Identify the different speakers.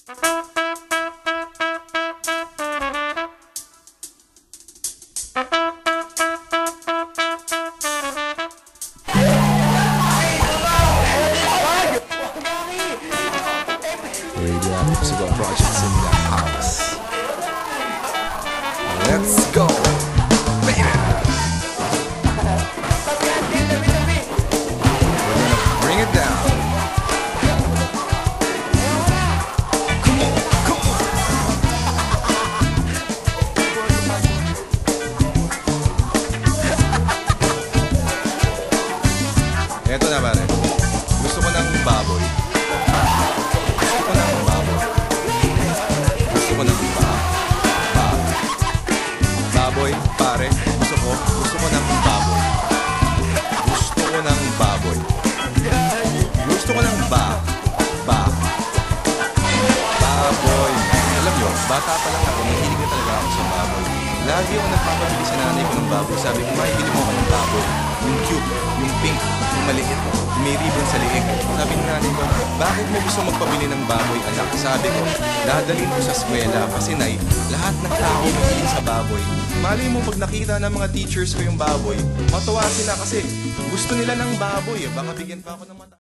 Speaker 1: Radio Musical Projects in the house. Let's go, baby. We're gonna bring it down. Come on, come on. Eto na pare. Gusto ko ng baboy. Baboy, pare. Gusto ko ng baboy. Gusto ko ng baboy. Gusto ko ng baboy. Alam nyo, bata pa lang ako, nahilig na talaga ako sa baboy. Lagi ako nagpapabili sa nanay ko ng baboy. Sabi ko, mahibili mo ako ng baboy. Yung cute, yung pink, yung maliit, may ribbon sa liig. Sabi ng nanay ko, bakit mo gusto magpabili ng baboy, anak? Sabi ko, dadalhin ko sa eskwela kasi nay, lahat ng tao mahilig sa baboy. Mali mo pag nakita ng mga teachers ko yung baboy, matuwa sila kasi gusto nila ng baboy. Baka bigyan pa ako ng mata.